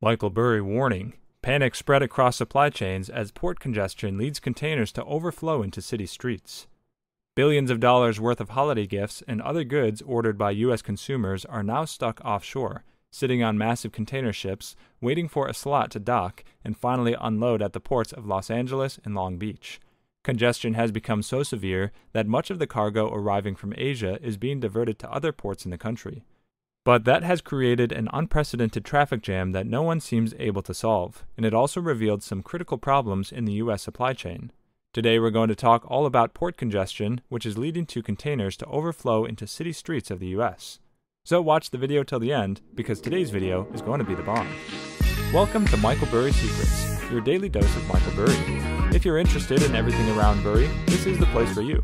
Michael Burry warning. Panic spread across supply chains as port congestion leads containers to overflow into city streets. Billions of dollars worth of holiday gifts and other goods ordered by U.S. consumers are now stuck offshore, sitting on massive container ships, waiting for a slot to dock and finally unload at the ports of Los Angeles and Long Beach. Congestion has become so severe that much of the cargo arriving from Asia is being diverted to other ports in the country. But that has created an unprecedented traffic jam that no one seems able to solve, and it also revealed some critical problems in the U.S. supply chain. Today we're going to talk all about port congestion, which is leading to containers to overflow into city streets of the U.S. So watch the video till the end, because today's video is going to be the bomb. Welcome to Michael Burry Secrets, your daily dose of Michael Burry. If you're interested in everything around Burry, this is the place for you.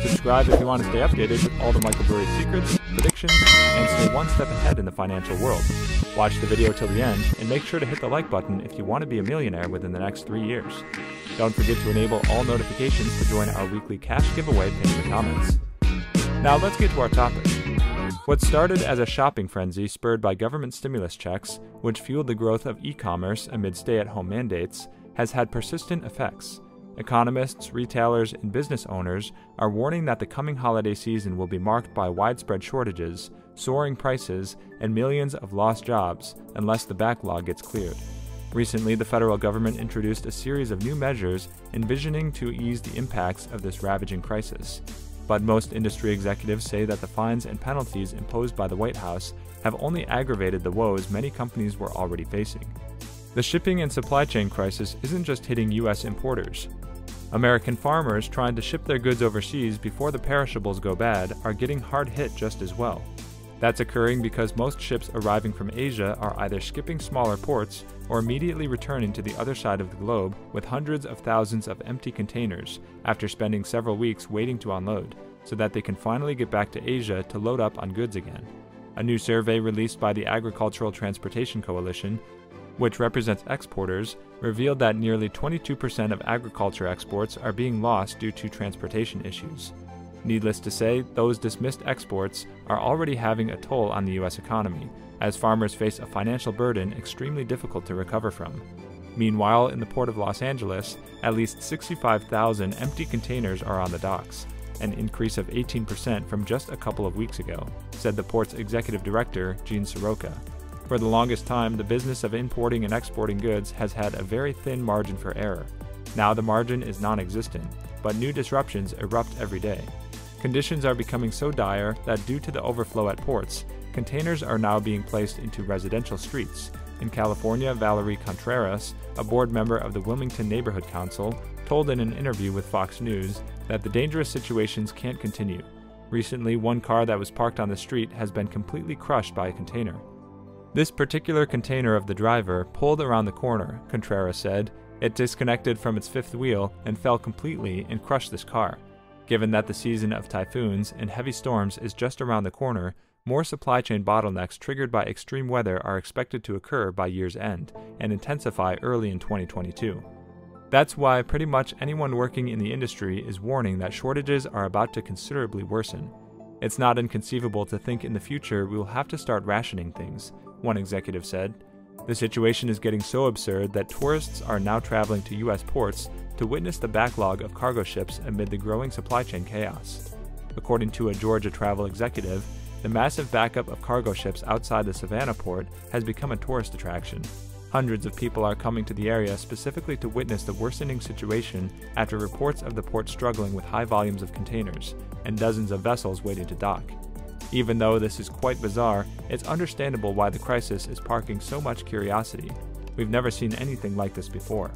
Subscribe if you want to stay updated with all the Michael Burry secrets, predictions, and stay one step ahead in the financial world. Watch the video till the end, and make sure to hit the like button if you want to be a millionaire within the next 3 years. Don't forget to enable all notifications to join our weekly cash giveaway pinned in the comments. Now let's get to our topic. What started as a shopping frenzy spurred by government stimulus checks, which fueled the growth of e-commerce amid stay-at-home mandates, has had persistent effects. Economists, retailers, and business owners are warning that the coming holiday season will be marked by widespread shortages, soaring prices, and millions of lost jobs unless the backlog gets cleared. Recently, the federal government introduced a series of new measures envisioning to ease the impacts of this ravaging crisis. But most industry executives say that the fines and penalties imposed by the White House have only aggravated the woes many companies were already facing. The shipping and supply chain crisis isn't just hitting U.S. importers. American farmers trying to ship their goods overseas before the perishables go bad are getting hard hit just as well. That's occurring because most ships arriving from Asia are either skipping smaller ports or immediately returning to the other side of the globe with hundreds of thousands of empty containers after spending several weeks waiting to unload, so that they can finally get back to Asia to load up on goods again. A new survey released by the Agricultural Transportation Coalition, which represents exporters, revealed that nearly 22% of agriculture exports are being lost due to transportation issues. Needless to say, those dismissed exports are already having a toll on the U.S. economy, as farmers face a financial burden extremely difficult to recover from. Meanwhile, in the port of Los Angeles, at least 65,000 empty containers are on the docks, an increase of 18% from just a couple of weeks ago, said the port's executive director, Gene Soroka. For the longest time, the business of importing and exporting goods has had a very thin margin for error. Now the margin is non-existent, but new disruptions erupt every day. Conditions are becoming so dire that due to the overflow at ports, containers are now being placed into residential streets. In California, Valerie Contreras, a board member of the Wilmington Neighborhood Council, told in an interview with Fox News that the dangerous situations can't continue. Recently, one car that was parked on the street has been completely crushed by a container. This particular container of the driver pulled around the corner, Contreras said. It disconnected from its fifth wheel and fell completely and crushed this car. Given that the season of typhoons and heavy storms is just around the corner, more supply chain bottlenecks triggered by extreme weather are expected to occur by year's end and intensify early in 2022. That's why pretty much anyone working in the industry is warning that shortages are about to considerably worsen. It's not inconceivable to think in the future we will have to start rationing things, one executive said. The situation is getting so absurd that tourists are now traveling to U.S. ports to witness the backlog of cargo ships amid the growing supply chain chaos. According to a Georgia travel executive, the massive backup of cargo ships outside the Savannah port has become a tourist attraction. Hundreds of people are coming to the area specifically to witness the worsening situation after reports of the port struggling with high volumes of containers and dozens of vessels waiting to dock. Even though this is quite bizarre, it's understandable why the crisis is sparking so much curiosity. We've never seen anything like this before.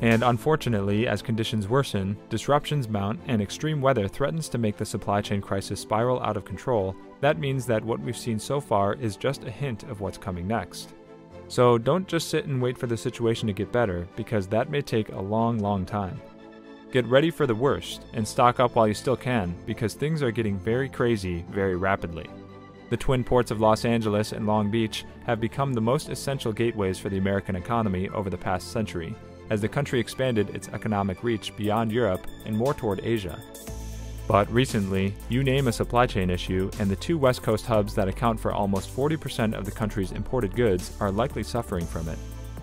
And unfortunately, as conditions worsen, disruptions mount, and extreme weather threatens to make the supply chain crisis spiral out of control, that means that what we've seen so far is just a hint of what's coming next. So don't just sit and wait for the situation to get better, because that may take a long time. Get ready for the worst, and stock up while you still can, because things are getting very crazy very rapidly. The twin ports of Los Angeles and Long Beach have become the most essential gateways for the American economy over the past century, as the country expanded its economic reach beyond Europe and more toward Asia. But recently, you name a supply chain issue, and the two West Coast hubs that account for almost 40% of the country's imported goods are likely suffering from it.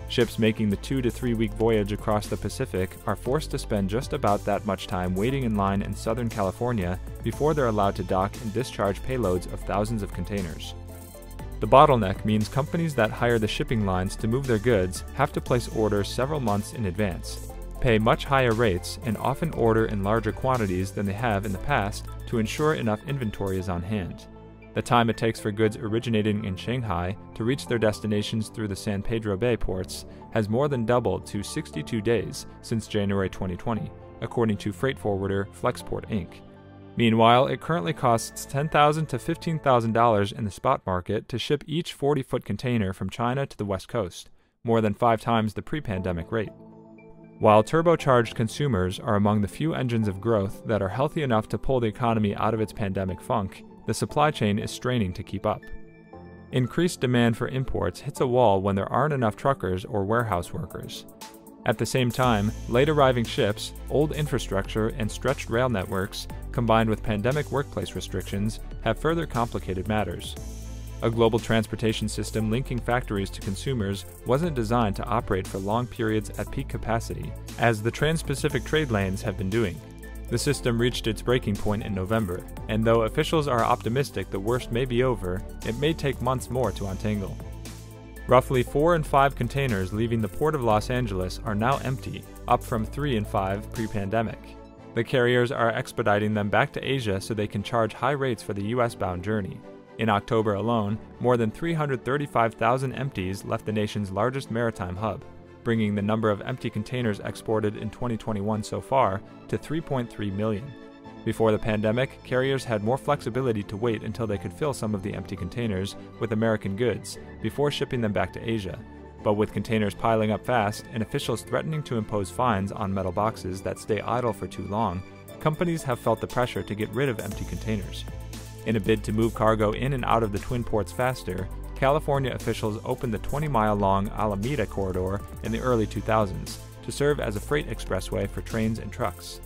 Ships making the 2 to 3 week voyage across the Pacific are forced to spend just about that much time waiting in line in Southern California before they're allowed to dock and discharge payloads of thousands of containers. The bottleneck means companies that hire the shipping lines to move their goods have to place orders several months in advance, pay much higher rates, and often order in larger quantities than they have in the past to ensure enough inventory is on hand. The time it takes for goods originating in Shanghai to reach their destinations through the San Pedro Bay ports has more than doubled to 62 days since January 2020, according to freight forwarder Flexport Inc. Meanwhile, it currently costs $10,000 to $15,000 in the spot market to ship each 40-foot container from China to the West Coast, more than 5 times the pre-pandemic rate. While turbocharged consumers are among the few engines of growth that are healthy enough to pull the economy out of its pandemic funk, the supply chain is straining to keep up. Increased demand for imports hits a wall when there aren't enough truckers or warehouse workers. At the same time, late arriving ships, old infrastructure, and stretched rail networks, combined with pandemic workplace restrictions, have further complicated matters. A global transportation system linking factories to consumers wasn't designed to operate for long periods at peak capacity, as the trans-Pacific trade lanes have been doing. The system reached its breaking point in November, and though officials are optimistic the worst may be over, it may take months more to untangle. Roughly 4 in 5 containers leaving the Port of Los Angeles are now empty, up from 3 in 5 pre-pandemic. The carriers are expediting them back to Asia so they can charge high rates for the US-bound journey. In October alone, more than 335,000 empties left the nation's largest maritime hub, bringing the number of empty containers exported in 2021 so far to 3.3 million. Before the pandemic, carriers had more flexibility to wait until they could fill some of the empty containers with American goods before shipping them back to Asia. But with containers piling up fast and officials threatening to impose fines on metal boxes that stay idle for too long, companies have felt the pressure to get rid of empty containers. In a bid to move cargo in and out of the twin ports faster, California officials opened the 20-mile-long Alameda corridor in the early 2000s to serve as a freight expressway for trains and trucks.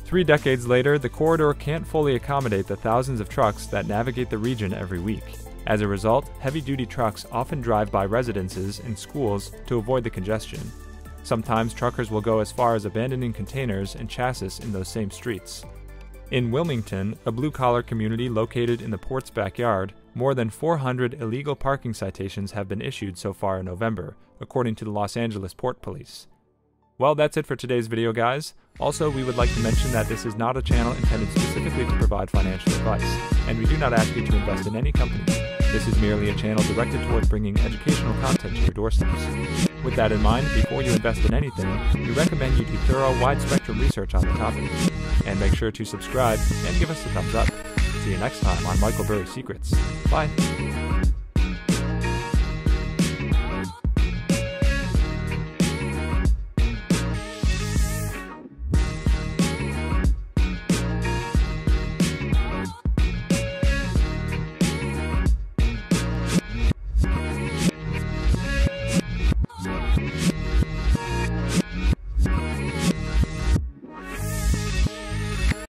3 decades later, the corridor can't fully accommodate the thousands of trucks that navigate the region every week. As a result, heavy-duty trucks often drive by residences and schools to avoid the congestion. Sometimes truckers will go as far as abandoning containers and chassis in those same streets. In Wilmington, a blue-collar community located in the port's backyard, more than 400 illegal parking citations have been issued so far in November, according to the Los Angeles Port Police. Well, that's it for today's video, guys. Also, we would like to mention that this is not a channel intended specifically to provide financial advice, and we do not ask you to invest in any company. This is merely a channel directed towards bringing educational content to your doorsteps. With that in mind, before you invest in anything, we recommend you do thorough, wide-spectrum research on the topic. And make sure to subscribe and give us a thumbs up. See you next time on Michael Burry Secrets. Bye!